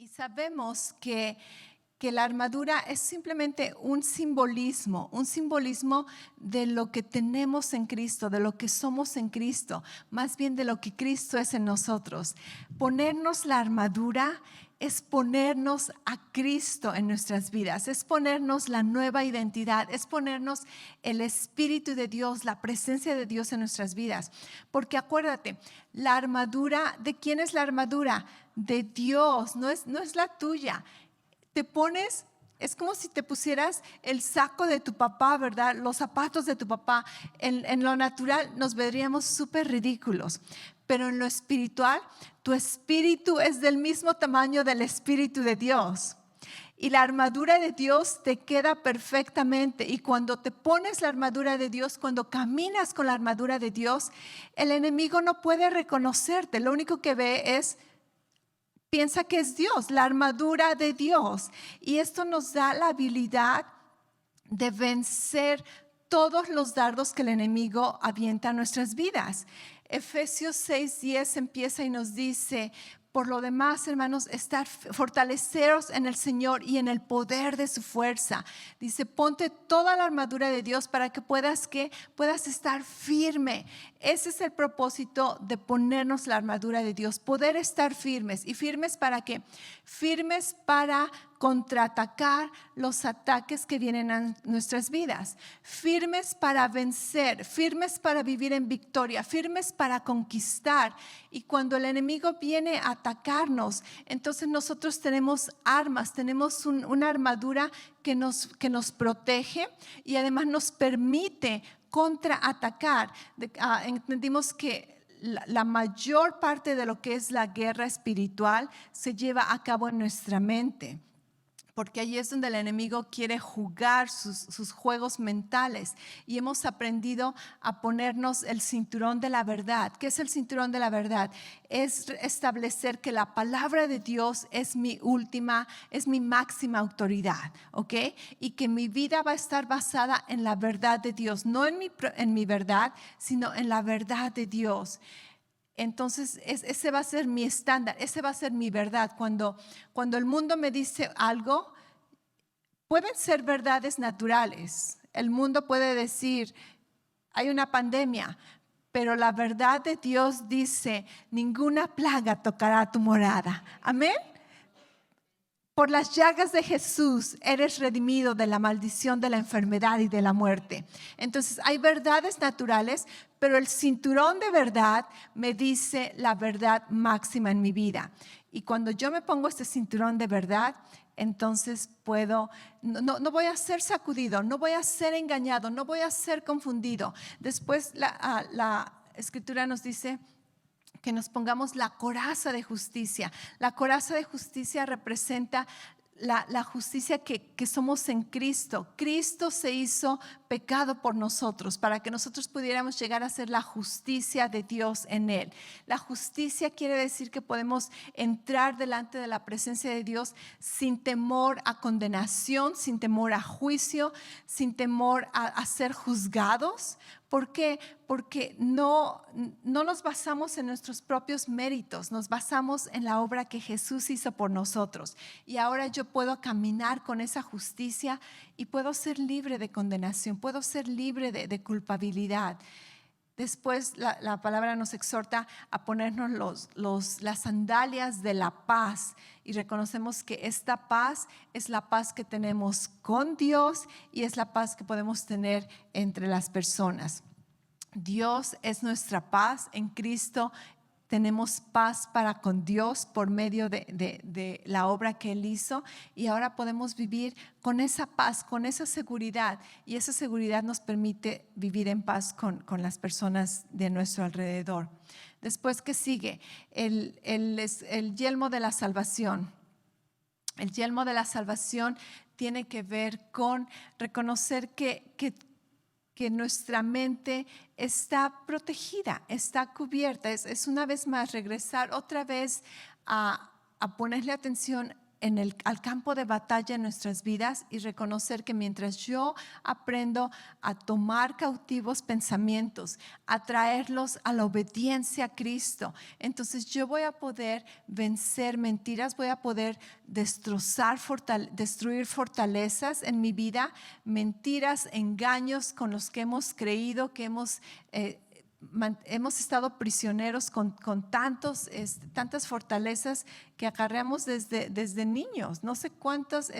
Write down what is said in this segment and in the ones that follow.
Y sabemos que la armadura es simplemente un simbolismo de lo que tenemos en Cristo, de lo que somos en Cristo, más bien de lo que Cristo es en nosotros. Ponernos la armadura es ponernos a Cristo en nuestras vidas, es ponernos la nueva identidad, es ponernos el Espíritu de Dios, la presencia de Dios en nuestras vidas. Porque acuérdate, la armadura, ¿de quién es la armadura? De Dios, no es la tuya. Te pones, es como si te pusieras el saco de tu papá, ¿verdad? Los zapatos de tu papá. En lo natural nos veríamos súper ridículos, pero en lo espiritual, tu espíritu es del mismo tamaño del Espíritu de Dios. Y la armadura de Dios te queda perfectamente. Y cuando te pones la armadura de Dios, cuando caminas con la armadura de Dios, el enemigo no puede reconocerte. Lo único que ve es, piensa que es Dios, la armadura de Dios. Y esto nos da la habilidad de vencer todos los dardos que el enemigo avienta a nuestras vidas. Efesios 6:10 empieza y nos dice: por lo demás, hermanos, fortaleceros en el Señor y en el poder de su fuerza. Dice, ponte toda la armadura de Dios para que puedas estar firme. Ese es el propósito de ponernos la armadura de Dios, poder estar firmes. ¿Y firmes para qué? Firmes para contraatacar los ataques que vienen a nuestras vidas, firmes para vencer, firmes para vivir en victoria, firmes para conquistar. Y cuando el enemigo viene a atacarnos, entonces nosotros tenemos armas, tenemos una armadura que nos protege y además nos permite contraatacar. Entendimos que la mayor parte de lo que es la guerra espiritual se lleva a cabo en nuestra mente, porque allí es donde el enemigo quiere jugar sus juegos mentales. Y hemos aprendido a ponernos el cinturón de la verdad. ¿Qué es el cinturón de la verdad? Es establecer que la palabra de Dios es mi máxima autoridad, ¿ok? Y que mi vida va a estar basada en la verdad de Dios, no en mi verdad, sino en la verdad de Dios. Entonces ese va a ser mi estándar, ese va a ser mi verdad. Cuando el mundo me dice algo, pueden ser verdades naturales. El mundo puede decir, hay una pandemia, pero la verdad de Dios dice, ninguna plaga tocará tu morada. Amén. Por las llagas de Jesús eres redimido de la maldición de la enfermedad y de la muerte. Entonces hay verdades naturales, pero el cinturón de verdad me dice la verdad máxima en mi vida. Y cuando yo me pongo este cinturón de verdad, entonces no voy a ser sacudido, no voy a ser engañado, no voy a ser confundido. Después la Escritura nos dice que nos pongamos la coraza de justicia. La coraza de justicia representa la justicia que somos en Cristo. Cristo se hizo pecado por nosotros para que nosotros pudiéramos llegar a ser la justicia de Dios en Él. La justicia quiere decir que podemos entrar delante de la presencia de Dios sin temor a condenación, sin temor a juicio, sin temor a ser juzgados. ¿Por qué? Porque no nos basamos en nuestros propios méritos, nos basamos en la obra que Jesús hizo por nosotros. Y ahora yo puedo caminar con esa justicia y puedo ser libre de condenación, puedo ser libre de culpabilidad. Después la palabra nos exhorta a ponernos las sandalias de la paz, y reconocemos que esta paz es la paz que tenemos con Dios y es la paz que podemos tener entre las personas. Dios es nuestra paz. En Cristo tenemos paz para con Dios por medio de la obra que Él hizo, y ahora podemos vivir con esa paz, con esa seguridad, y esa seguridad nos permite vivir en paz con las personas de nuestro alrededor. Después, ¿qué sigue? El yelmo de la salvación. El yelmo de la salvación tiene que ver con reconocer que nuestra mente está protegida, está cubierta. Es una vez más regresar otra vez a ponerle atención al campo de batalla en nuestras vidas y reconocer que mientras yo aprendo a tomar cautivos pensamientos, a traerlos a la obediencia a Cristo, entonces yo voy a poder vencer mentiras, voy a poder destruir fortalezas en mi vida, mentiras, engaños con los que hemos creído, que hemos estado prisioneros con tantas fortalezas que acarreamos desde niños. No sé cuántas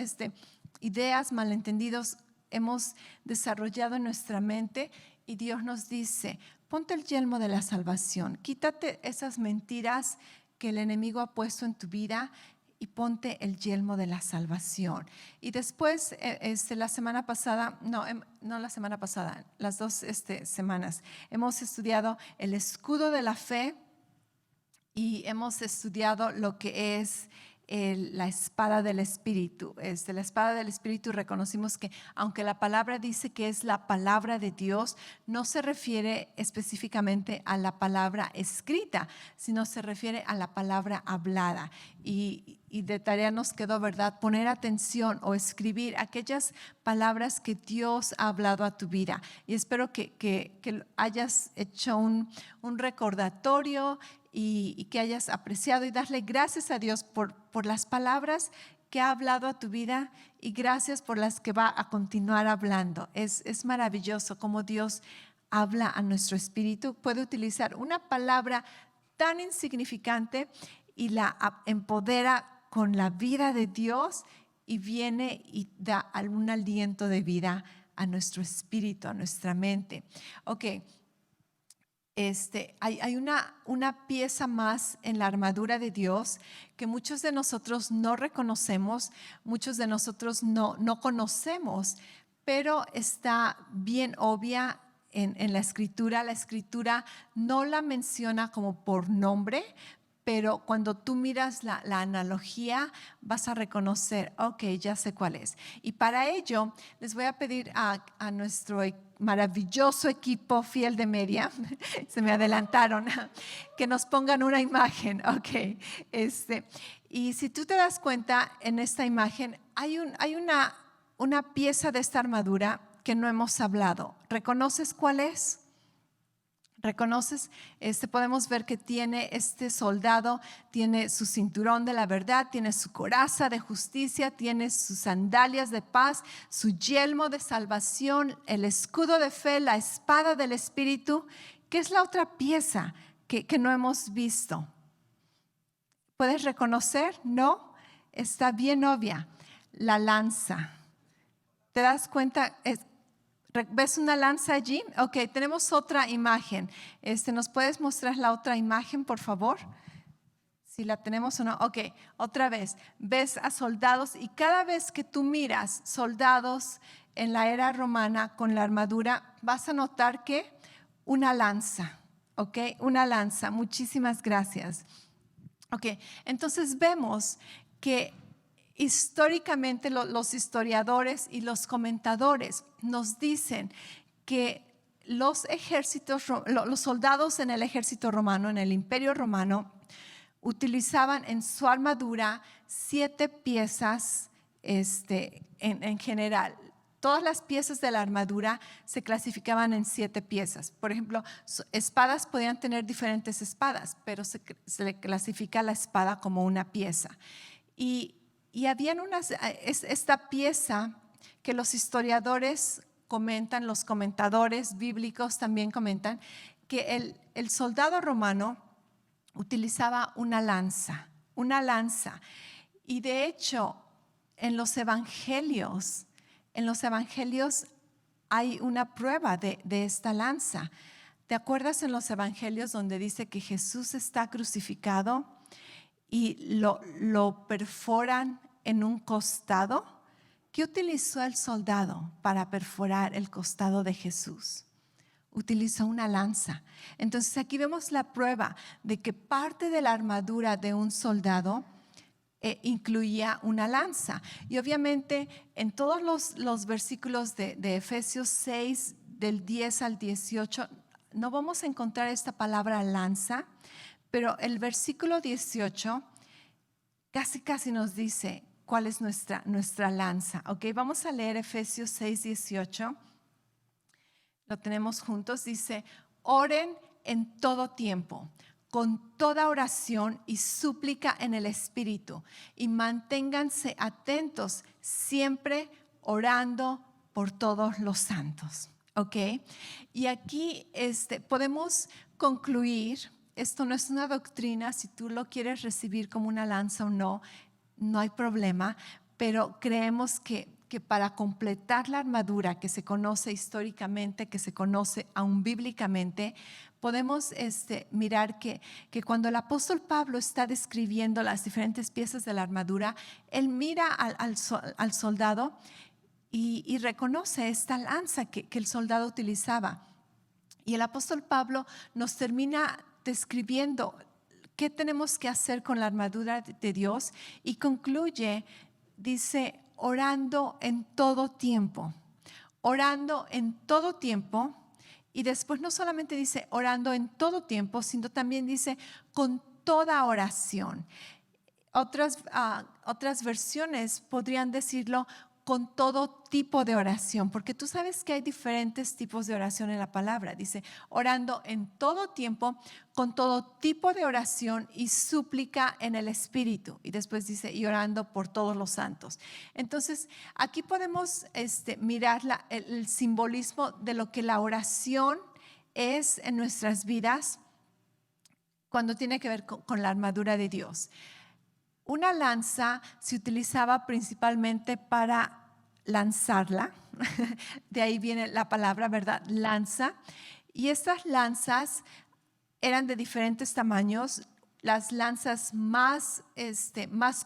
ideas, malentendidos hemos desarrollado en nuestra mente, y Dios nos dice: ponte el yelmo de la salvación, quítate esas mentiras que el enemigo ha puesto en tu vida y ponte el yelmo de la salvación. Y después, la semana pasada, no la semana pasada, las 2 semanas, hemos estudiado el escudo de la fe y hemos estudiado lo que es la espada del Espíritu. La espada del Espíritu, reconocimos que aunque la palabra dice que es la palabra de Dios, no se refiere específicamente a la palabra escrita, sino se refiere a la palabra hablada. Y de tarea nos quedó, ¿verdad?, poner atención o escribir aquellas palabras que Dios ha hablado a tu vida. Y espero que hayas hecho un recordatorio y que hayas apreciado y darle gracias a Dios por las palabras que ha hablado a tu vida, y gracias por las que va a continuar hablando. Es maravilloso cómo Dios habla a nuestro espíritu. Puede utilizar una palabra tan insignificante y la empodera con la vida de Dios, y viene y da algún aliento de vida a nuestro espíritu, a nuestra mente. Ok. Hay una pieza más en la armadura de Dios que muchos de nosotros no reconocemos, muchos de nosotros no conocemos, pero está bien obvia en la Escritura. La Escritura no la menciona como por nombre, pero cuando tú miras la analogía vas a reconocer, ok, ya sé cuál es. Y para ello les voy a pedir a nuestro maravilloso equipo fiel de media, se me adelantaron, que nos pongan una imagen, ok. Y si tú te das cuenta, en esta imagen hay una pieza de esta armadura que no hemos hablado. ¿Reconoces cuál es? ¿Reconoces? Podemos ver que tiene este soldado, tiene su cinturón de la verdad, tiene su coraza de justicia, tiene sus sandalias de paz, su yelmo de salvación, el escudo de fe, la espada del Espíritu. ¿Qué es la otra pieza que no hemos visto? ¿Puedes reconocer? ¿No? Está bien obvia. La lanza. ¿Te das cuenta? ¿Ves una lanza allí? Ok, tenemos otra imagen. ¿Nos puedes mostrar la otra imagen, por favor? Si la tenemos o no. Ok, otra vez. Ves a soldados, y cada vez que tú miras soldados en la era romana con la armadura, vas a notar que una lanza. Ok, una lanza. Muchísimas gracias. Ok, entonces vemos que históricamente los historiadores y los comentadores nos dicen que los soldados en el ejército romano, en el Imperio Romano, utilizaban en su armadura 7 piezas en general. Todas las piezas de la armadura se clasificaban en 7 piezas. Por ejemplo, espadas podían tener diferentes espadas, pero se le clasifica la espada como una pieza. Y habían esta pieza que los historiadores comentan, los comentadores bíblicos también comentan, que el soldado romano utilizaba una lanza. Y de hecho, en los evangelios hay una prueba de esta lanza. ¿Te acuerdas en los evangelios donde dice que Jesús está crucificado y lo perforan en un costado? ¿Qué utilizó el soldado para perforar el costado de Jesús? Utilizó una lanza. Entonces aquí vemos la prueba de que parte de la armadura de un soldado incluía una lanza. Y obviamente en todos los versículos de Efesios 6, del 10 al 18, no vamos a encontrar esta palabra lanza, pero el versículo 18 casi nos dice cuál es nuestra lanza. Ok, vamos a leer Efesios 6:18. Lo tenemos juntos. Dice, oren en todo tiempo, con toda oración y súplica en el Espíritu, y manténganse atentos, siempre orando por todos los santos. ¿Ok? Y aquí podemos concluir, esto no es una doctrina, si tú lo quieres recibir como una lanza o no, no hay problema, pero creemos que para completar la armadura que se conoce históricamente, que se conoce aún bíblicamente, podemos mirar que cuando el apóstol Pablo está describiendo las diferentes piezas de la armadura, él mira al soldado y reconoce esta lanza que el soldado utilizaba. Y el apóstol Pablo nos termina describiendo qué tenemos que hacer con la armadura de Dios y concluye, dice, orando en todo tiempo. Orando en todo tiempo. Y después no solamente dice orando en todo tiempo, sino también dice con toda oración. Otras versiones podrían decirlo con todo tipo de oración, porque tú sabes que hay diferentes tipos de oración en la palabra. Dice, orando en todo tiempo, con todo tipo de oración y súplica en el Espíritu. Y después dice, y orando por todos los santos. Entonces, aquí podemos mirar el simbolismo de lo que la oración es en nuestras vidas cuando tiene que ver con la armadura de Dios. Una lanza se utilizaba principalmente para lanzarla, de ahí viene la palabra, ¿verdad? Lanza. Y estas lanzas eran de diferentes tamaños. Las lanzas más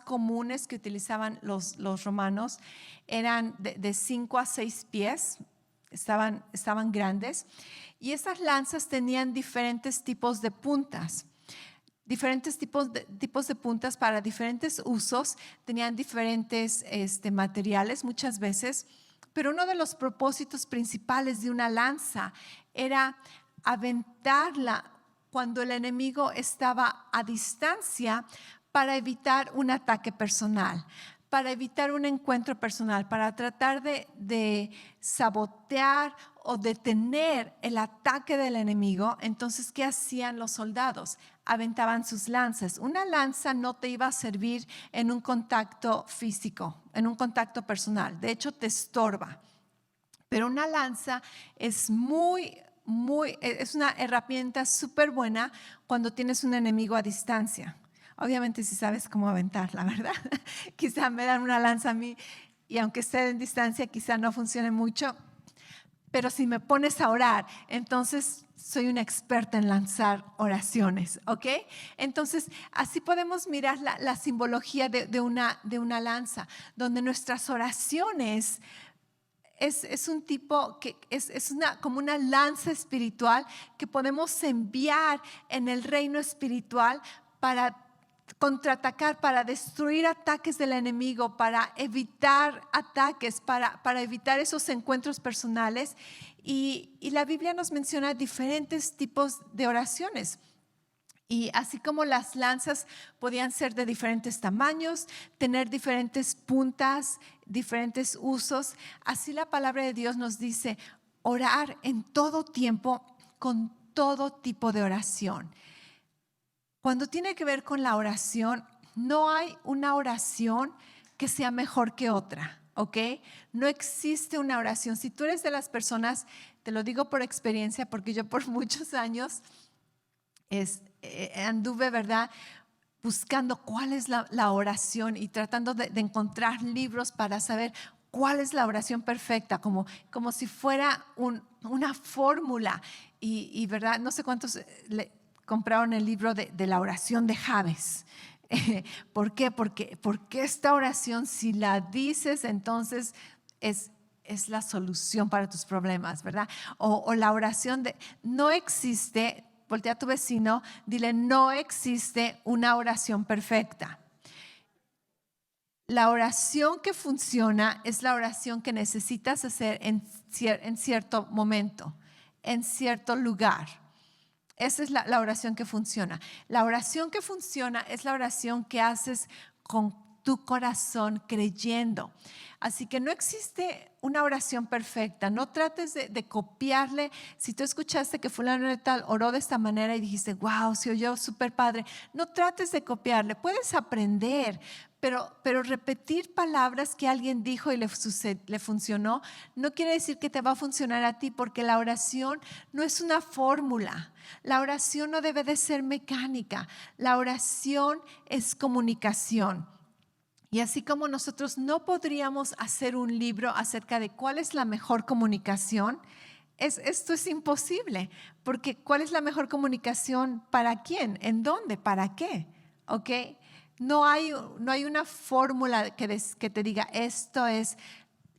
comunes que utilizaban los romanos eran de 5 a 6 pies, estaban grandes. Y estas lanzas tenían diferentes tipos de puntas. Diferentes tipos de puntas para diferentes usos, tenían diferentes materiales muchas veces, pero uno de los propósitos principales de una lanza era aventarla cuando el enemigo estaba a distancia para evitar un ataque personal, para evitar un encuentro personal, para tratar de sabotear o detener el ataque del enemigo. Entonces, ¿qué hacían los soldados? Aventaban sus lanzas. Una lanza no te iba a servir en un contacto físico, en un contacto personal. De hecho, te estorba. Pero una lanza es es una herramienta súper buena cuando tienes un enemigo a distancia. Obviamente si sabes cómo aventarla, ¿verdad? Quizá me dan una lanza a mí y aunque esté en distancia quizá no funcione mucho, pero si me pones a orar, entonces soy una experta en lanzar oraciones, ¿ok? Entonces así podemos mirar la simbología de una lanza, donde nuestras oraciones es un tipo que es como una lanza espiritual que podemos enviar en el reino espiritual para contraatacar, para destruir ataques del enemigo, para evitar ataques, para evitar esos encuentros personales. Y la Biblia nos menciona diferentes tipos de oraciones. Y así como las lanzas podían ser de diferentes tamaños, tener diferentes puntas, diferentes usos, así la palabra de Dios nos dice orar en todo tiempo con todo tipo de oración. Cuando tiene que ver con la oración, no hay una oración que sea mejor que otra, ¿ok? No existe una oración. Si tú eres de las personas, te lo digo por experiencia, porque yo por muchos años anduve, ¿verdad?, buscando cuál es la oración y tratando de encontrar libros para saber cuál es la oración perfecta, como si fuera una fórmula. Y ¿verdad? No sé cuántos compraron el libro de la oración de Jabes. ¿Por qué? Porque esta oración, si la dices, entonces es la solución para tus problemas, ¿verdad? O la oración no existe, voltea a tu vecino, dile, no existe una oración perfecta. La oración que funciona es la oración que necesitas hacer en cierto momento, en cierto lugar. Esa es la oración que funciona. La oración que funciona es la oración que haces con tu corazón creyendo. Así que no existe una oración perfecta. No trates de copiarle. Si tú escuchaste que fulano de tal oró de esta manera y dijiste, wow, se oyó súper padre, no trates de copiarle. Puedes aprender, pero repetir palabras que alguien dijo y le funcionó, no quiere decir que te va a funcionar a ti, porque la oración no es una fórmula. La oración no debe de ser mecánica. La oración es comunicación. Y así como nosotros no podríamos hacer un libro acerca de cuál es la mejor comunicación, esto es imposible, porque ¿cuál es la mejor comunicación para quién? ¿En dónde? ¿Para qué? ¿Ok? No hay una fórmula que te diga esto es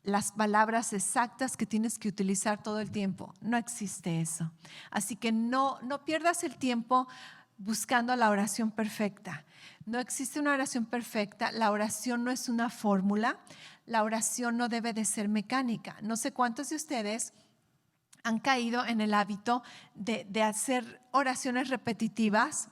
las palabras exactas que tienes que utilizar todo el tiempo. No existe eso. Así que no pierdas el tiempo buscando la oración perfecta. No existe una oración perfecta. La oración no es una fórmula. La oración no debe de ser mecánica. No sé cuántos de ustedes han caído en el hábito de hacer oraciones repetitivas,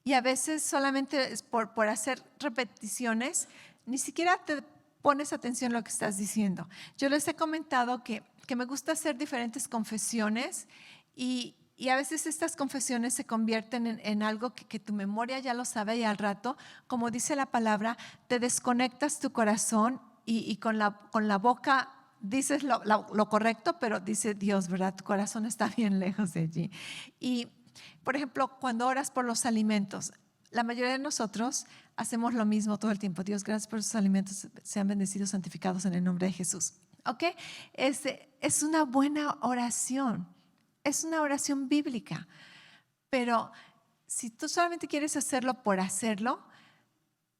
y a veces solamente es por hacer repeticiones, ni siquiera te pones atención a lo que estás diciendo. Yo les he comentado que me gusta hacer diferentes confesiones, y a veces estas confesiones se convierten en algo que tu memoria ya lo sabe, y al rato, como dice la palabra, te desconectas tu corazón y con la boca dices lo correcto, pero dice Dios, ¿verdad? Tu corazón está bien lejos de allí. Y por ejemplo, cuando oras por los alimentos, la mayoría de nosotros hacemos lo mismo todo el tiempo. Dios, gracias por esos alimentos, sean bendecidos, santificados en el nombre de Jesús. ¿Ok? Es una buena oración, es una oración bíblica, pero si tú solamente quieres hacerlo por hacerlo,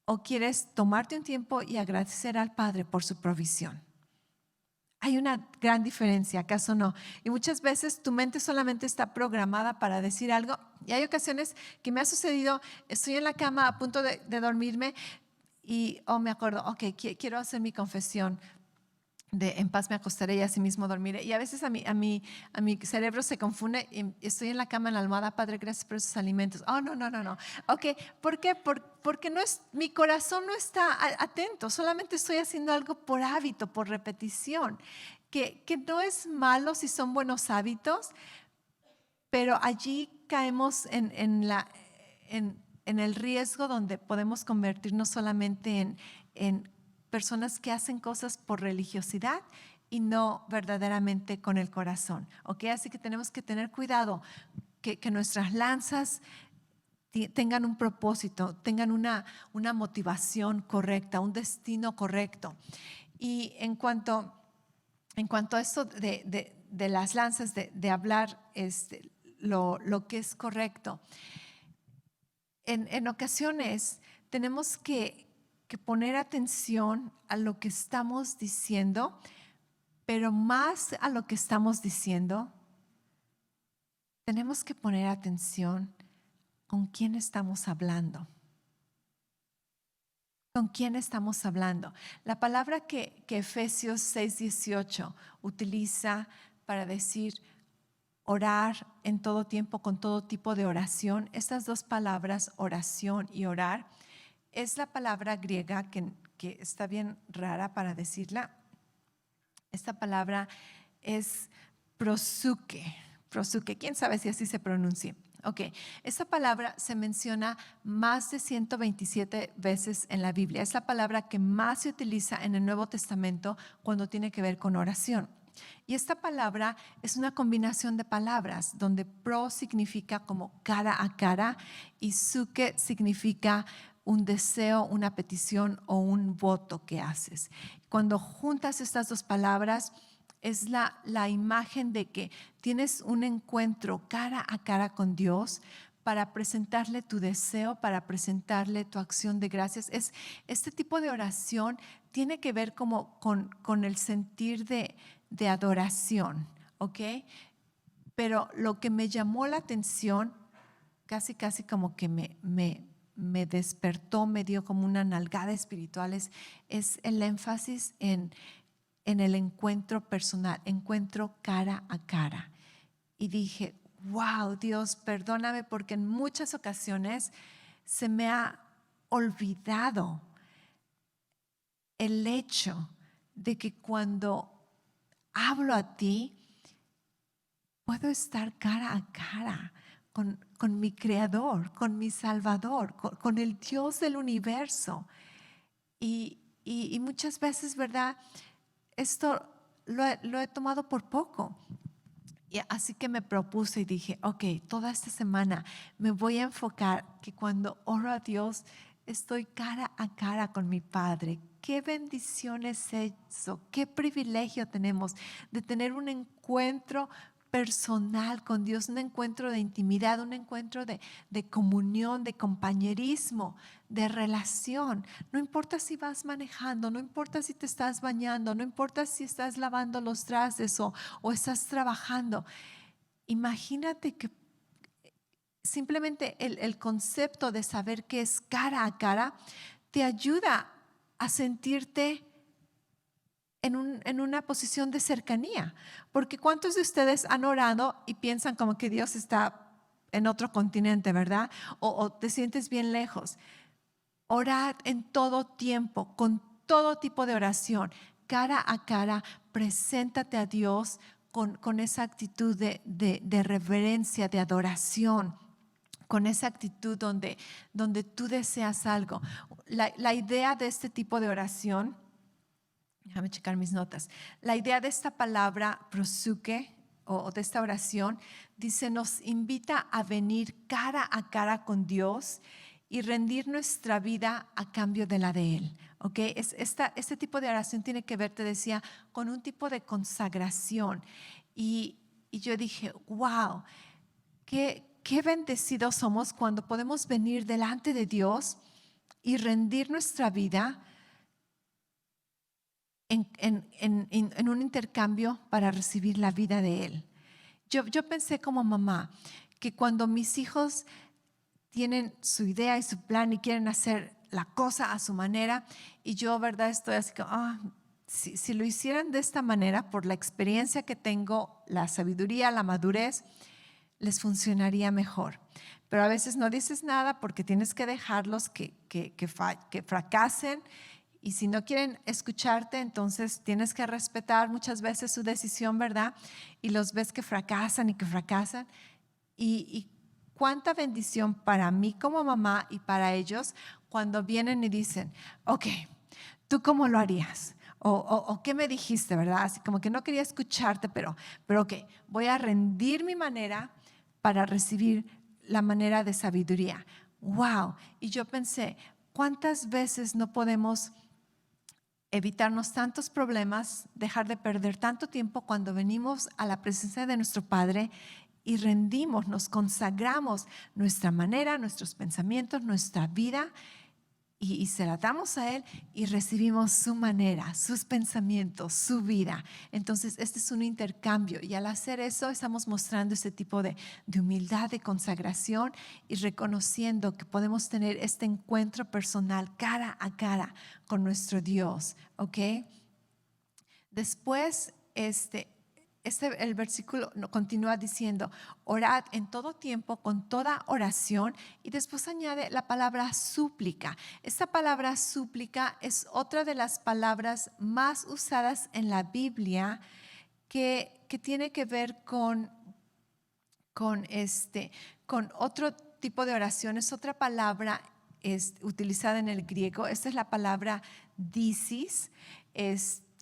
o quieres tomarte un tiempo y agradecer al Padre por su provisión. Hay una gran diferencia, ¿acaso no? Y muchas veces tu mente solamente está programada para decir algo, y hay ocasiones que me ha sucedido, estoy en la cama a punto de dormirme y me acuerdo, ok, quiero hacer mi confesión de en paz me acostaré y así mismo dormiré. Y a veces a mi cerebro se confunde y estoy en la cama, en la almohada, Padre, gracias por esos alimentos. No. Ok, ¿por qué? Porque mi corazón no está atento, solamente estoy haciendo algo por hábito, por repetición, que no es malo si son buenos hábitos, pero allí caemos en el riesgo donde podemos convertirnos solamente en personas que hacen cosas por religiosidad y no verdaderamente con el corazón. ¿Ok? Así que tenemos que tener cuidado que nuestras lanzas tengan un propósito, tengan una motivación correcta, un destino correcto. Y en cuanto a esto de las lanzas, de hablar lo que es correcto, en ocasiones tenemos que poner atención a lo que estamos diciendo, pero más a lo que estamos diciendo, tenemos que poner atención con quién estamos hablando. ¿Con quién estamos hablando? La palabra que Efesios 6:18 utiliza para decir orar en todo tiempo, con todo tipo de oración, estas dos palabras, oración y orar, es la palabra griega que está bien rara para decirla. Esta palabra es prosuke. ¿Quién sabe si así se pronuncia? Ok, esta palabra se menciona más de 127 veces en la Biblia. Es la palabra que más se utiliza en el Nuevo Testamento cuando tiene que ver con oración. Y esta palabra es una combinación de palabras donde pro significa como cara a cara y suke significa un deseo, una petición o un voto que haces. Cuando juntas estas dos palabras, es la imagen de que tienes un encuentro cara a cara con Dios para presentarle tu deseo, para presentarle tu acción de gracias. Este tipo de oración tiene que ver como con el sentir de adoración, ¿ok? Pero lo que me llamó la atención, casi como que me despertó, me dio como una nalgada espiritual, es el énfasis en el encuentro personal, encuentro cara a cara. Y dije, wow, Dios, perdóname porque en muchas ocasiones se me ha olvidado el hecho de que cuando hablo a ti, puedo estar cara a cara con mi Creador, con mi Salvador, con el Dios del universo. Y muchas veces, ¿verdad? Esto lo he tomado por poco. Y así que me propuse y dije, ok, toda esta semana me voy a enfocar que cuando oro a Dios estoy cara a cara con mi Padre. Qué bendición es eso, qué privilegio tenemos de tener un encuentro personal con Dios, un encuentro de intimidad, un encuentro de comunión, de compañerismo, de relación. No importa si vas manejando, no importa si te estás bañando, no importa si estás lavando los trastes o estás trabajando. Imagínate que simplemente el concepto de saber que es cara a cara te ayuda a sentirte en una posición de cercanía. Porque ¿cuántos de ustedes han orado y piensan como que Dios está en otro continente, verdad? O te sientes bien lejos. Orad en todo tiempo, con todo tipo de oración, cara a cara, preséntate a Dios con esa actitud de reverencia, de adoración, con esa actitud donde tú deseas algo. La idea de este tipo de oración, déjame checar mis notas, la idea de esta palabra prosuke o de esta oración, dice, nos invita a venir cara a cara con Dios y rendir nuestra vida a cambio de la de Él. ¿Okay? Este tipo de oración tiene que ver, te decía, con un tipo de consagración. Y yo dije, wow, qué bendecidos somos cuando podemos venir delante de Dios y rendir nuestra vida en un intercambio para recibir la vida de Él. Yo pensé como mamá que cuando mis hijos tienen su idea y su plan y quieren hacer la cosa a su manera, y yo, ¿verdad? Estoy así como, si lo hicieran de esta manera, por la experiencia que tengo, la sabiduría, la madurez, les funcionaría mejor. Pero a veces no dices nada porque tienes que dejarlos que fracasen. Y si no quieren escucharte, entonces tienes que respetar muchas veces su decisión, ¿verdad? Y los ves que fracasan y que fracasan. Y cuánta bendición para mí como mamá y para ellos cuando vienen y dicen, ok, ¿tú cómo lo harías? O ¿qué me dijiste, verdad? Así como que no quería escucharte, pero ok, voy a rendir mi manera para recibir la manera de sabiduría. ¡Wow! Y yo pensé, ¿cuántas veces no podemos evitarnos tantos problemas, dejar de perder tanto tiempo cuando venimos a la presencia de nuestro Padre y rendimos, nos consagramos nuestra manera, nuestros pensamientos, nuestra vida y se la damos a Él y recibimos su manera, sus pensamientos, su vida? Entonces, este es un intercambio y al hacer eso estamos mostrando este tipo de humildad, de consagración y reconociendo que podemos tener este encuentro personal cara a cara con nuestro Dios, ¿ok? Después, el versículo continúa diciendo, orad en todo tiempo con toda oración, y después añade la palabra súplica. Esta palabra súplica es otra de las palabras más usadas en la Biblia que tiene que ver con otro tipo de oraciones. Otra palabra es utilizada en el griego. Esta es la palabra disis,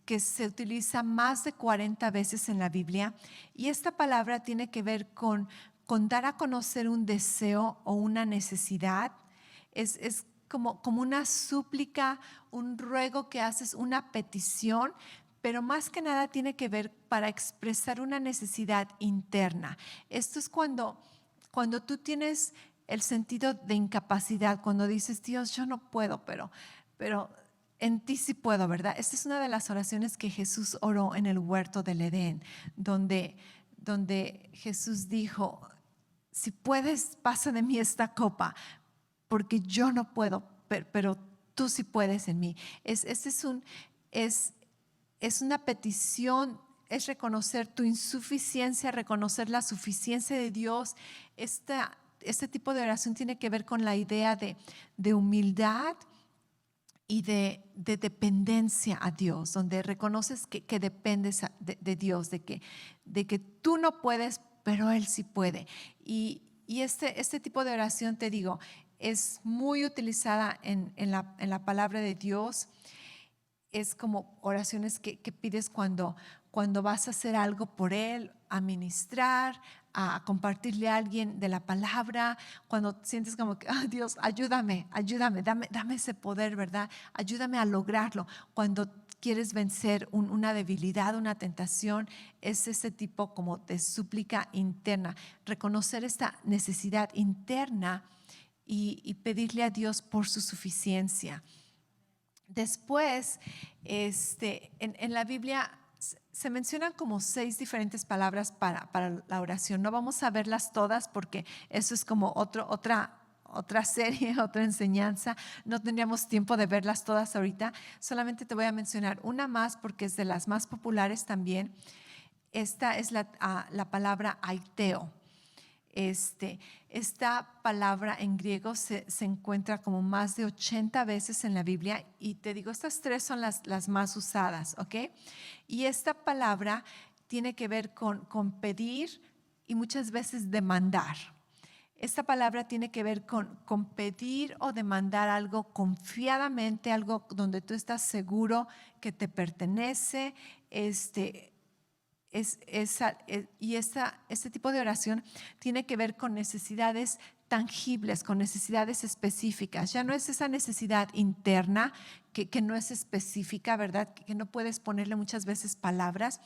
que se utiliza más de 40 veces en la Biblia. Y esta palabra tiene que ver con dar a conocer un deseo o una necesidad. Es como una súplica, un ruego que haces, una petición, pero más que nada tiene que ver para expresar una necesidad interna. Esto es cuando tú tienes el sentido de incapacidad, cuando dices, Dios, yo no puedo, pero en ti sí puedo, ¿verdad? Esta es una de las oraciones que Jesús oró en el huerto del Edén, donde Jesús dijo, si puedes, pasa de mí esta copa, porque yo no puedo, pero tú sí puedes en mí. Es una petición, es reconocer tu insuficiencia, reconocer la suficiencia de Dios. Este tipo de oración tiene que ver con la idea de humildad y de dependencia a Dios, donde reconoces que dependes de Dios, de que tú no puedes, pero Él sí puede. Y este tipo de oración, te digo, es muy utilizada en la palabra de Dios. Es como oraciones que pides cuando vas a hacer algo por Él, a ministrar, a compartirle a alguien de la palabra, cuando sientes como que, Dios, ayúdame, dame ese poder, ¿verdad? Ayúdame a lograrlo. Cuando quieres vencer una debilidad, una tentación, es ese tipo como de súplica interna, reconocer esta necesidad interna y pedirle a Dios por su suficiencia. Después, en la Biblia se mencionan como 6 diferentes palabras para la oración. No vamos a verlas todas porque eso es como otra serie, otra enseñanza. No tendríamos tiempo de verlas todas ahorita. Solamente te voy a mencionar una más porque es de las más populares también. Esta es la palabra aiteo. Esta palabra en griego se encuentra como más de 80 veces en la Biblia y te digo, estas 3 son las más usadas, ¿ok? Y esta palabra tiene que ver con pedir y muchas veces demandar. Esta palabra tiene que ver con pedir o demandar algo confiadamente, algo donde tú estás seguro que te pertenece, este tipo de oración tiene que ver con necesidades tangibles, con necesidades específicas. Ya no es esa necesidad interna que no es específica, ¿verdad? Que no puedes ponerle muchas veces palabras.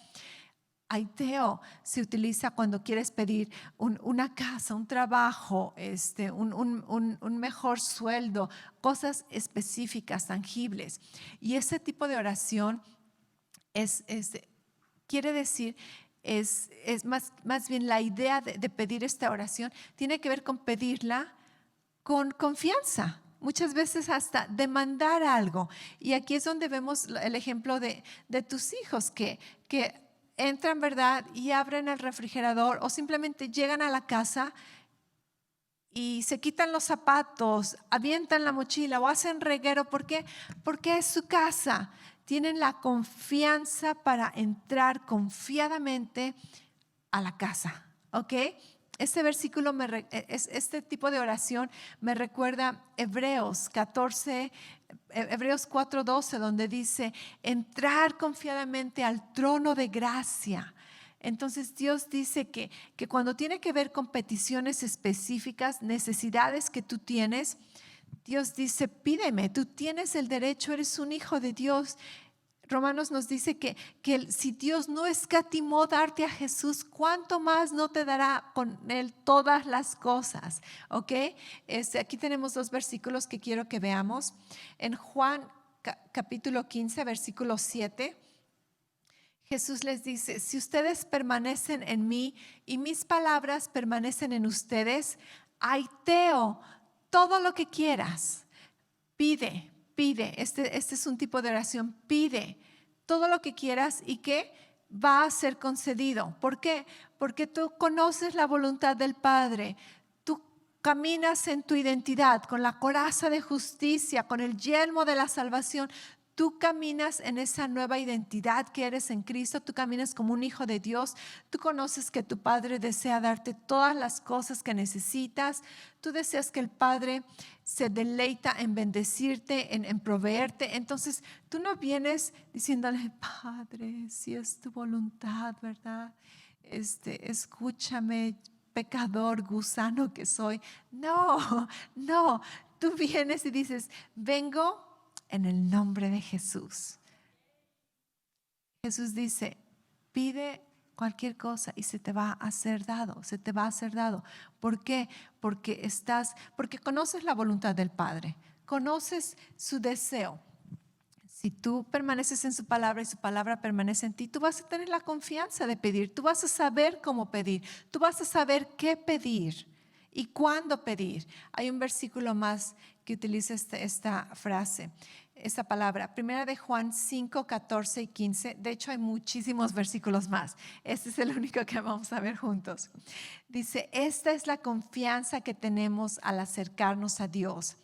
Aiteo se utiliza cuando quieres pedir una casa, un trabajo, un mejor sueldo, cosas específicas, tangibles. Y ese tipo de oración quiere decir, es más bien la idea de pedir esta oración, tiene que ver con pedirla con confianza. Muchas veces hasta demandar algo. Y aquí es donde vemos el ejemplo de tus hijos que entran, ¿verdad? Y abren el refrigerador o simplemente llegan a la casa y se quitan los zapatos, avientan la mochila o hacen reguero. ¿Por qué? Porque es su casa. Tienen la confianza para entrar confiadamente a la casa, ¿ok? Este versículo, este tipo de oración me recuerda Hebreos 4:12, donde dice, entrar confiadamente al trono de gracia. Entonces Dios dice que cuando tiene que ver con peticiones específicas, necesidades que tú tienes, Dios dice, pídeme, tú tienes el derecho, eres un hijo de Dios. Romanos nos dice que si Dios no escatimó darte a Jesús, ¿cuánto más no te dará con Él todas las cosas? ¿Ok? Aquí tenemos 2 versículos que quiero que veamos. En Juan capítulo 15, versículo 7, Jesús les dice, si ustedes permanecen en mí y mis palabras permanecen en ustedes, aiteo, todo lo que quieras, pide. Este es un tipo de oración, pide todo lo que quieras y que va a ser concedido. ¿Por qué? Porque tú conoces la voluntad del Padre. Tú caminas en tu identidad con la coraza de justicia, con el yelmo de la salvación. Tú caminas en esa nueva identidad que eres en Cristo, tú caminas como un hijo de Dios, tú conoces que tu Padre desea darte todas las cosas que necesitas, tú deseas que el Padre se deleita en bendecirte, en proveerte. Entonces tú no vienes diciéndole, Padre, si es tu voluntad, ¿verdad? Escúchame, pecador, gusano que soy. No, tú vienes y dices, vengo en el nombre de Jesús. Jesús dice, pide cualquier cosa y se te va a ser dado, ¿Por qué? Porque conoces la voluntad del Padre, conoces su deseo. Si tú permaneces en su palabra y su palabra permanece en ti, tú vas a tener la confianza de pedir, tú vas a saber cómo pedir, tú vas a saber qué pedir y cuándo pedir. Hay un versículo más que utiliza esta frase, esta palabra, 1 de Juan 5, 14 y 15. De hecho, hay muchísimos versículos más. Este es el único que vamos a ver juntos. Dice, esta es la confianza que tenemos al acercarnos a Dios,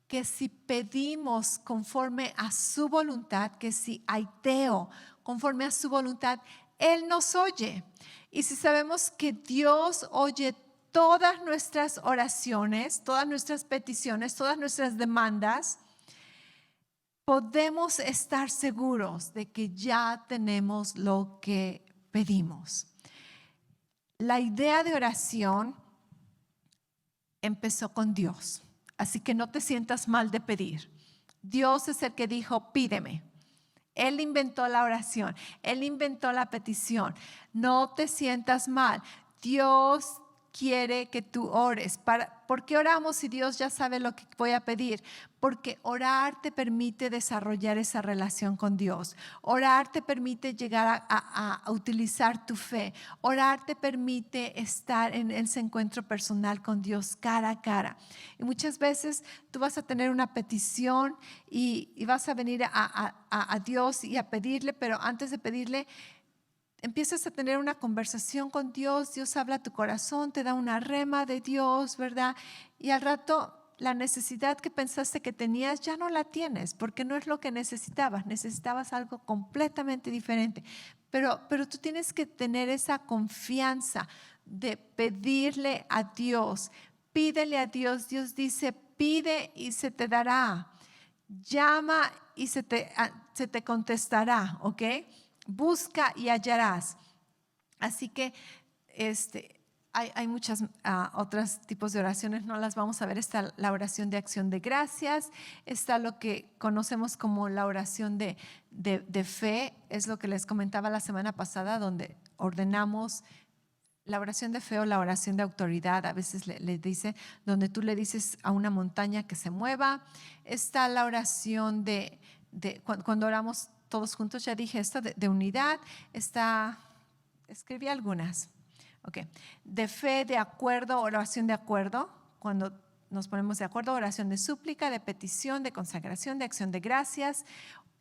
que si pedimos conforme a su voluntad, que si aiteo conforme a su voluntad, Él nos oye. Y si sabemos que Dios oye todas nuestras oraciones, todas nuestras peticiones, todas nuestras demandas, podemos estar seguros de que ya tenemos lo que pedimos. La idea de oración empezó con Dios, así que no te sientas mal de pedir. Dios es el que dijo, pídeme. Él inventó la oración, Él inventó la petición. No te sientas mal. Dios quiere que tú ores. ¿Por qué oramos si Dios ya sabe lo que voy a pedir? Porque orar te permite desarrollar esa relación con Dios. Orar te permite llegar a utilizar tu fe. Orar te permite estar en ese encuentro personal con Dios cara a cara. Y muchas veces tú vas a tener una petición y vas a venir a Dios y a pedirle, pero antes de pedirle, empiezas a tener una conversación con Dios, Dios habla a tu corazón, te da una rema de Dios, ¿verdad? Y al rato la necesidad que pensaste que tenías ya no la tienes, porque no es lo que necesitabas algo completamente diferente. Pero tú tienes que tener esa confianza de pedirle a Dios, pídele a Dios. Dios dice, pide y se te dará, llama y se te contestará, ¿ok? Busca y hallarás. Así que hay muchas otros tipos de oraciones, no las vamos a ver. Está la oración de acción de gracias, está lo que conocemos como la oración de fe, es lo que les comentaba la semana pasada, donde ordenamos la oración de fe o la oración de autoridad. A veces le dice, donde tú le dices a una montaña que se mueva. Está la oración de cuando oramos todos juntos, ya dije esto, de unidad. Escribí algunas. Okay. De fe, de acuerdo, oración de acuerdo, cuando nos ponemos de acuerdo, oración de súplica, de petición, de consagración, de acción de gracias.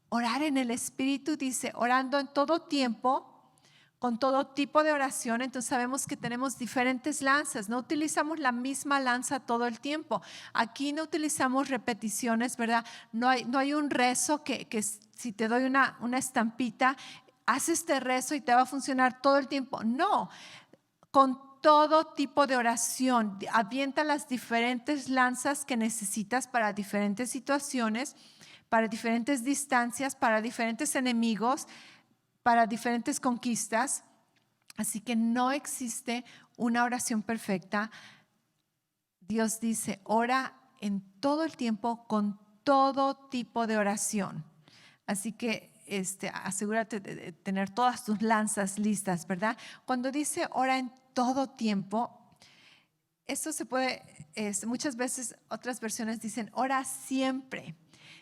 Orar en el Espíritu, dice, orando en todo tiempo, con todo tipo de oración. Entonces sabemos que tenemos diferentes lanzas, no utilizamos la misma lanza todo el tiempo. Aquí no utilizamos repeticiones, ¿verdad? No hay un rezo que si te doy una estampita, haz este rezo y te va a funcionar todo el tiempo. No, con todo tipo de oración, avienta las diferentes lanzas que necesitas para diferentes situaciones, para diferentes distancias, para diferentes enemigos, para diferentes conquistas. Así que no existe una oración perfecta. Dios dice, ora en todo el tiempo con todo tipo de oración. Así que asegúrate de tener todas tus lanzas listas, ¿verdad? Cuando dice ora en todo tiempo, esto se puede, muchas veces otras versiones dicen ora siempre.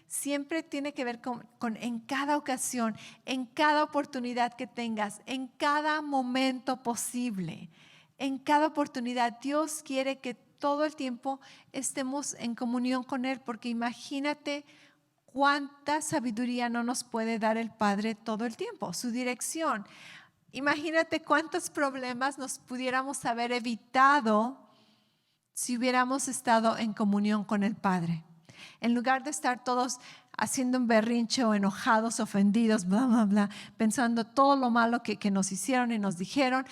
Siempre tiene que ver con en cada ocasión, en cada oportunidad que tengas, en cada momento posible, en cada oportunidad. Dios quiere que todo el tiempo estemos en comunión con Él, porque imagínate cuánta sabiduría no nos puede dar el Padre todo el tiempo, su dirección. Imagínate cuántos problemas nos pudiéramos haber evitado si hubiéramos estado en comunión con el Padre. En lugar de estar todos haciendo un berrinche o enojados, ofendidos, bla, bla, bla, pensando todo lo malo que nos hicieron y nos dijeron,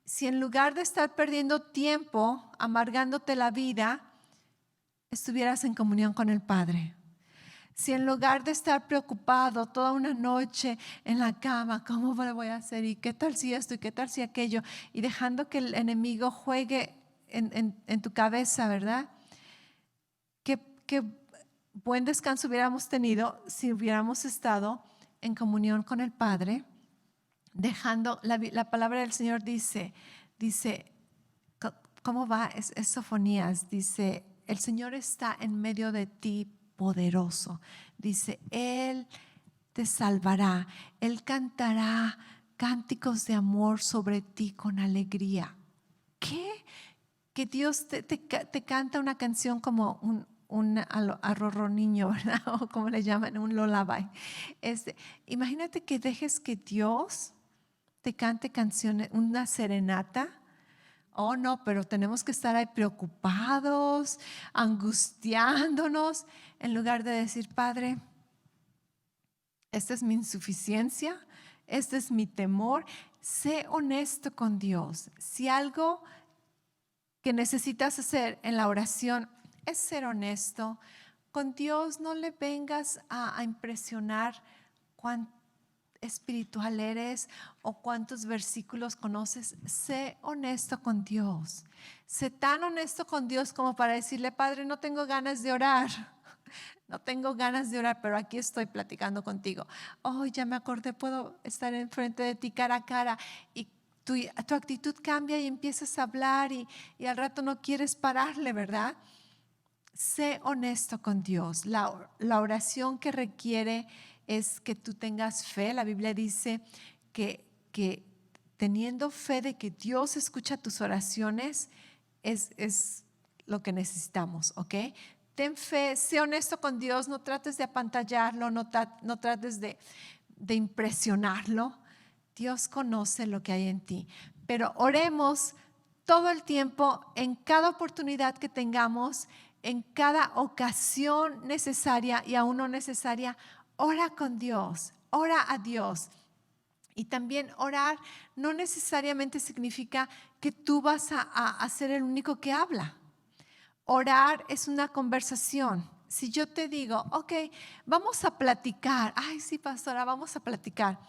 si en lugar de estar perdiendo tiempo, amargándote la vida, estuvieras en comunión con el Padre. Si en lugar de estar preocupado toda una noche en la cama, ¿cómo le voy a hacer? ¿Y qué tal si esto? ¿Y qué tal si aquello? Y dejando que el enemigo juegue en tu cabeza, ¿verdad? Qué buen descanso hubiéramos tenido si hubiéramos estado en comunión con el Padre, dejando, la palabra del Señor dice, ¿cómo va? Es Sofonías, dice, el Señor está en medio de ti poderoso. Dice, Él te salvará, Él cantará cánticos de amor sobre ti con alegría. ¿Qué? Que Dios te canta una canción como un arrorró niño, ¿verdad? O como le llaman, un lullaby. Imagínate que dejes que Dios te cante canciones, una serenata. Oh, no, pero tenemos que estar ahí preocupados, angustiándonos, en lugar de decir, Padre, esta es mi insuficiencia, este es mi temor. Sé honesto con Dios. Si algo que necesitas hacer en la oración es ser honesto con Dios, no le vengas a impresionar cuán espiritual eres o cuántos versículos conoces. Sé honesto con Dios. Sé tan honesto con Dios como para decirle, Padre, no tengo ganas de orar. No tengo ganas de orar, pero aquí estoy platicando contigo. Oh, ya me acordé, puedo estar enfrente de ti cara a cara y tu actitud cambia y empiezas a hablar y al rato no quieres pararle, ¿verdad? Sé honesto con Dios. La oración que requiere es que tú tengas fe. La Biblia dice que teniendo fe de que Dios escucha tus oraciones es lo que necesitamos, ¿ok? Ten fe, sé honesto con Dios, no trates de apantallarlo, no trates de impresionarlo. Dios conoce lo que hay en ti, pero oremos todo el tiempo, en cada oportunidad que tengamos, en cada ocasión necesaria y aún no necesaria. Ora con Dios, ora a Dios. Y también orar no necesariamente significa que tú vas a ser el único que habla. Orar es una conversación. Si yo te digo, ok, vamos a platicar. Ay, sí, pastora, vamos a platicar.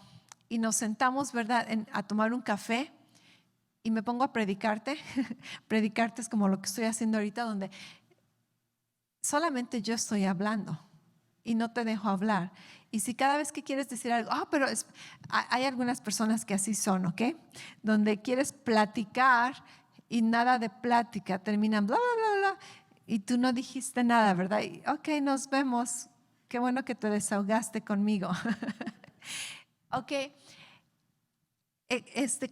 Y nos sentamos, ¿verdad?, a tomar un café y me pongo a predicarte. Predicarte es como lo que estoy haciendo ahorita, donde solamente yo estoy hablando y no te dejo hablar. Y si cada vez que quieres decir algo, pero hay algunas personas que así son, ¿ok? Donde quieres platicar y nada de plática, terminan bla, bla, bla, bla, y tú no dijiste nada, ¿verdad? Y, ok, nos vemos. Qué bueno que te desahogaste conmigo. Ok.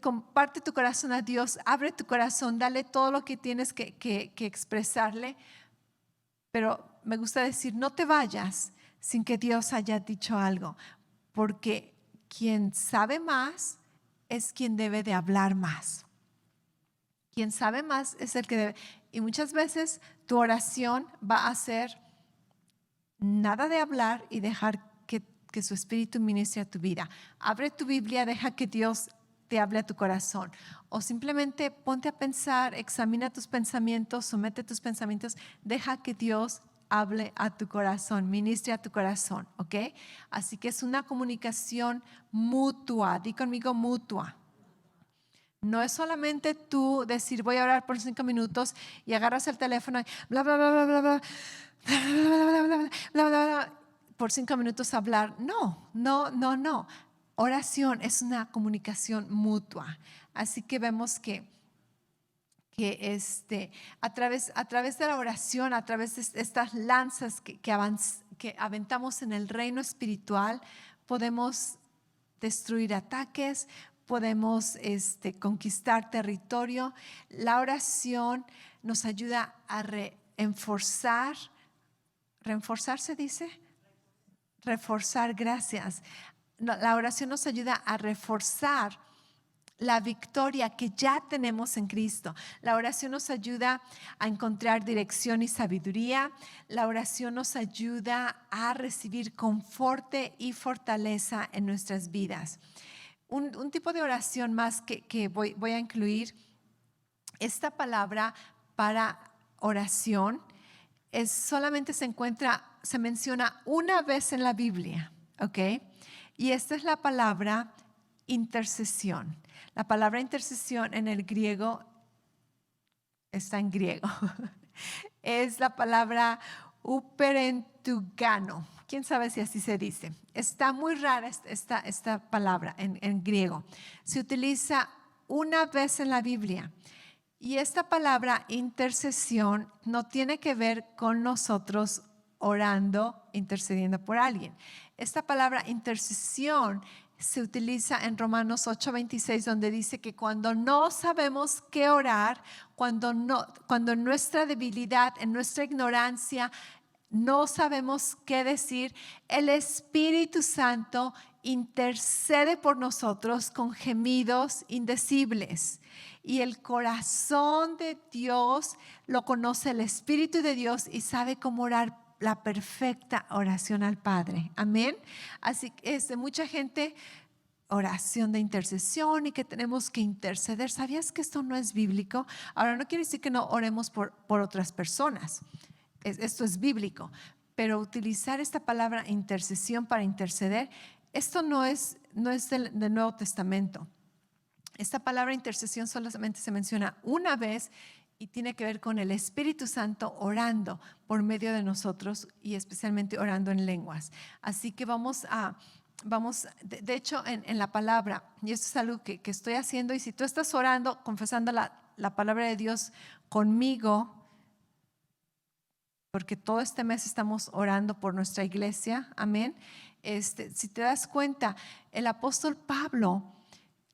Comparte tu corazón a Dios, abre tu corazón, dale todo lo que tienes que expresarle. Pero me gusta decir, no te vayas sin que Dios haya dicho algo, porque quien sabe más es quien debe de hablar más. Quien sabe más es el que debe. Y muchas veces tu oración va a ser nada de hablar y dejar que su espíritu ministre a tu vida. Abre tu Biblia, deja que Dios te hable a tu corazón. O simplemente ponte a pensar, examina tus pensamientos, somete tus pensamientos, deja que Dios hable a tu corazón, ministre a tu corazón, ¿ok? Así que es una comunicación mutua. Di conmigo, mutua. No es solamente tú decir voy a orar por 5 minutos y agarras el teléfono y bla, bla, bla, bla, bla, bla, bla, bla, bla, bla, bla, bla, bla, por 5 minutos hablar. No. Oración es una comunicación mutua. Así que vemos que a través de la oración, a través de estas lanzas que aventamos en el reino espiritual, podemos destruir ataques, podemos conquistar territorio. La oración nos ayuda a reforzar se dice, reforzar, gracias. La oración nos ayuda a reforzar la victoria que ya tenemos en Cristo. La oración nos ayuda a encontrar dirección y sabiduría. La oración nos ayuda a recibir conforte y fortaleza en nuestras vidas. Un tipo de oración más que voy a incluir, esta palabra para oración solamente se menciona una vez en la Biblia, ¿ok? Y esta es la palabra intercesión. La palabra intercesión en el griego está en griego. Es la palabra uperentugano. ¿Quién sabe si así se dice? Está muy rara esta palabra en griego. Se utiliza una vez en la Biblia. Y esta palabra intercesión no tiene que ver con nosotros orando, intercediendo por alguien. Esta palabra intercesión se utiliza en Romanos 8:26, donde dice que cuando no sabemos qué orar, cuando en nuestra debilidad, en nuestra ignorancia, no sabemos qué decir, el Espíritu Santo intercede por nosotros con gemidos indecibles. Y el corazón de Dios lo conoce el Espíritu de Dios y sabe cómo orar la perfecta oración al Padre. Amén. Así que mucha gente, oración de intercesión y que tenemos que interceder. ¿Sabías que esto no es bíblico? Ahora, no quiere decir que no oremos por otras personas. Esto es bíblico, pero utilizar esta palabra intercesión para interceder, esto no es del Nuevo Testamento. Esta palabra intercesión solamente se menciona una vez y tiene que ver con el Espíritu Santo orando por medio de nosotros y especialmente orando en lenguas. Así que de hecho en la palabra, y esto es algo que estoy haciendo, y si tú estás orando, confesando la palabra de Dios conmigo, porque todo este mes estamos orando por nuestra iglesia, amén. Si te das cuenta, el apóstol Pablo,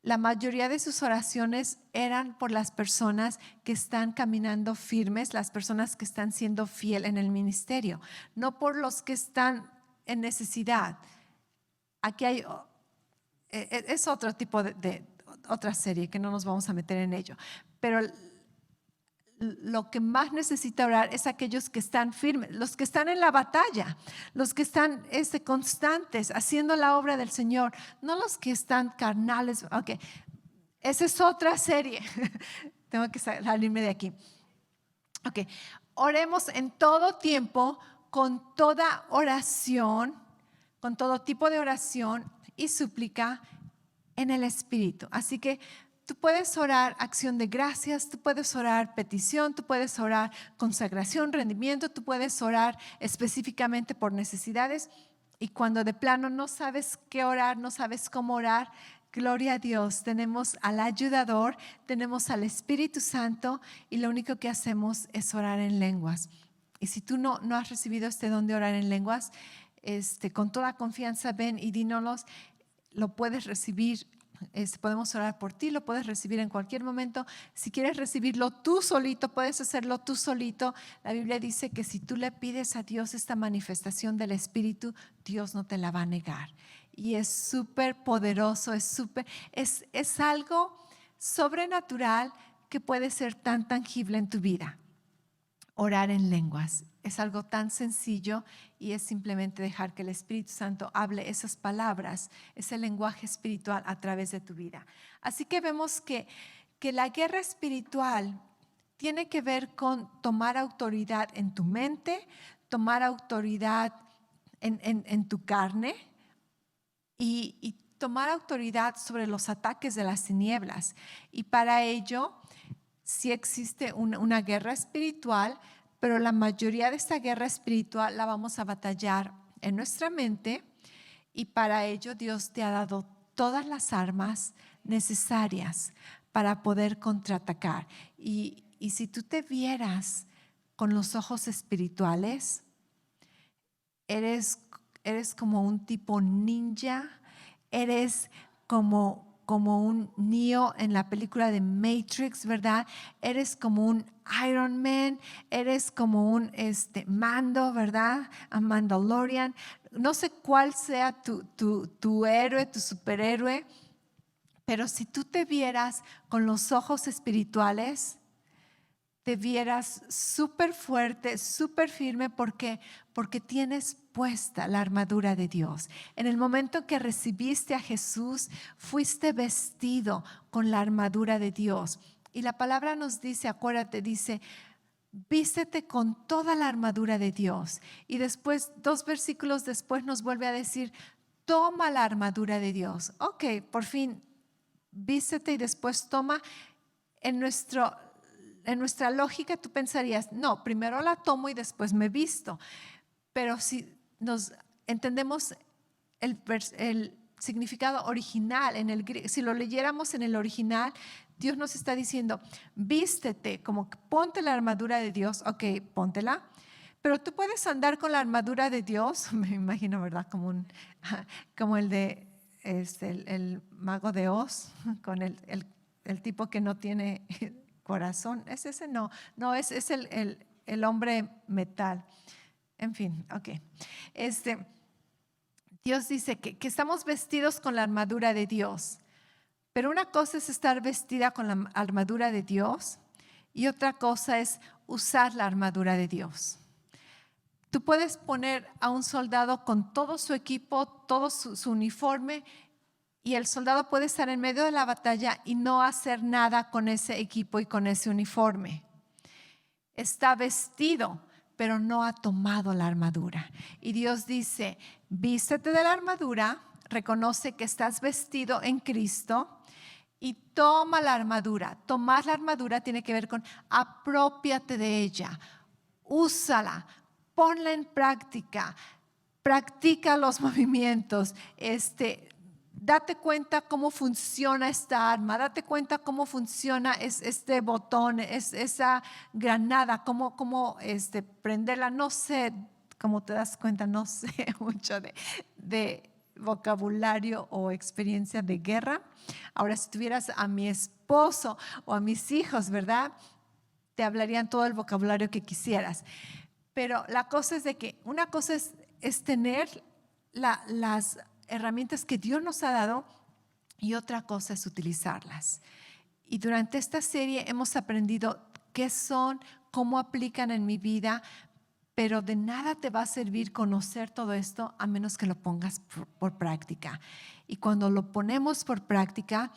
la mayoría de sus oraciones eran por las personas que están caminando firmes, las personas que están siendo fiel en el ministerio, no por los que están en necesidad. Aquí es otro tipo de otra serie que no nos vamos a meter en ello, pero lo que más necesita orar es aquellos que están firmes, los que están en la batalla, los que están constantes haciendo la obra del Señor, no los que están carnales. Ok, esa es otra serie. Tengo que salirme de aquí. Ok, oremos en todo tiempo, con toda oración, con todo tipo de oración y súplica en el Espíritu. Así que tú puedes orar acción de gracias, tú puedes orar petición, tú puedes orar consagración, rendimiento, tú puedes orar específicamente por necesidades. Y cuando de plano no sabes qué orar, no sabes cómo orar, gloria a Dios, tenemos al ayudador, tenemos al Espíritu Santo y lo único que hacemos es orar en lenguas. Y si tú no has recibido este don de orar en lenguas, con toda confianza ven y dínoslos, lo puedes recibir. Podemos orar por ti, lo puedes recibir en cualquier momento. Si quieres recibirlo tú solito, puedes hacerlo tú solito. La Biblia dice que si tú le pides a Dios esta manifestación del Espíritu, Dios no te la va a negar. Y es súper poderoso, es algo sobrenatural que puede ser tan tangible en tu vida. Orar en lenguas es algo tan sencillo y es simplemente dejar que el Espíritu Santo hable esas palabras, ese lenguaje espiritual a través de tu vida. Así que vemos que la guerra espiritual tiene que ver con tomar autoridad en tu mente, tomar autoridad en tu carne y tomar autoridad sobre los ataques de las tinieblas. Y para ello sí existe una guerra espiritual, pero la mayoría de esta guerra espiritual la vamos a batallar en nuestra mente y para ello Dios te ha dado todas las armas necesarias para poder contraatacar. Y si tú te vieras con los ojos espirituales, eres como un tipo ninja, eres como un Neo en la película de Matrix, ¿verdad? Eres como un Iron Man, eres como un Mando, ¿verdad? A Mandalorian. No sé cuál sea tu héroe, tu superhéroe, pero si tú te vieras con los ojos espirituales, te vieras súper fuerte, súper firme, porque tienes puesta la armadura de Dios. En el momento que recibiste a Jesús, fuiste vestido con la armadura de Dios. Y la palabra nos dice, acuérdate, dice, vístete con toda la armadura de Dios. Y después, 2 versículos después nos vuelve a decir, toma la armadura de Dios. Ok, por fin, vístete y después toma. En nuestra lógica tú pensarías, no, primero la tomo y después me visto. Pero si nos entendemos el significado original, si lo leyéramos en el original, Dios nos está diciendo, vístete, como que ponte la armadura de Dios. Ok, póntela. Pero tú puedes andar con la armadura de Dios, me imagino, ¿verdad? Como el de el mago de Oz, con el tipo que no tiene corazón. Es ese, no, es el hombre metal. En fin, ok. Dios dice que estamos vestidos con la armadura de Dios. Pero una cosa es estar vestida con la armadura de Dios y otra cosa es usar la armadura de Dios. Tú puedes poner a un soldado con todo su equipo, todo su uniforme, y el soldado puede estar en medio de la batalla y no hacer nada con ese equipo y con ese uniforme. Está vestido, pero no ha tomado la armadura. Y Dios dice, vístete de la armadura, reconoce que estás vestido en Cristo y toma la armadura. Tomar la armadura tiene que ver con apropiate de ella, úsala, ponla en práctica, practica los movimientos, date cuenta cómo funciona esta arma, date cuenta cómo funciona este botón, esa granada, cómo prenderla. No sé, como te das cuenta, no sé mucho de vocabulario o experiencia de guerra. Ahora, si tuvieras a mi esposo o a mis hijos, ¿verdad? Te hablarían todo el vocabulario que quisieras. Pero la cosa es de que una cosa es tener las herramientas que Dios nos ha dado y otra cosa es utilizarlas. Y durante esta serie hemos aprendido qué son, cómo aplican en mi vida, pero de nada te va a servir conocer todo esto a menos que lo pongas por práctica. Y cuando lo ponemos por práctica,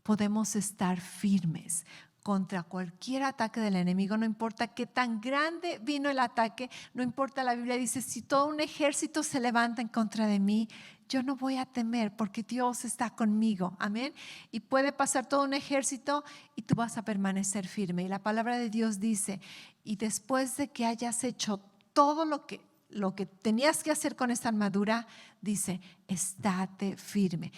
podemos estar firmes contra cualquier ataque del enemigo, no importa qué tan grande vino el ataque, no importa, la Biblia dice, si todo un ejército se levanta en contra de mí, yo no voy a temer porque Dios está conmigo, amén. Y puede pasar todo un ejército y tú vas a permanecer firme. Y la palabra de Dios dice, y después de que hayas hecho todo lo que tenías que hacer con esta armadura, dice, estate firme.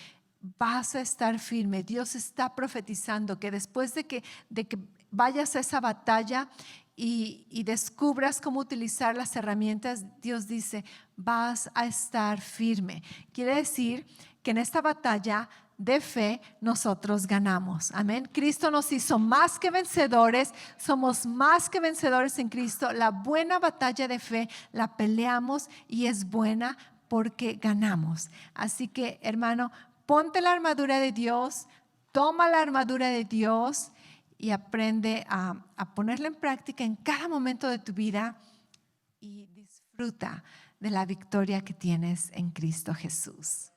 Vas a estar firme. Dios está profetizando que después de que vayas a esa batalla y descubras cómo utilizar las herramientas, Dios dice, vas a estar firme. Quiere decir que en esta batalla de fe nosotros ganamos. Amén. Cristo nos hizo más que vencedores. Somos más que vencedores en Cristo. La buena batalla de fe la peleamos y es buena porque ganamos. Así que, hermano, ponte la armadura de Dios, toma la armadura de Dios y aprende a ponerla en práctica en cada momento de tu vida y disfruta de la victoria que tienes en Cristo Jesús.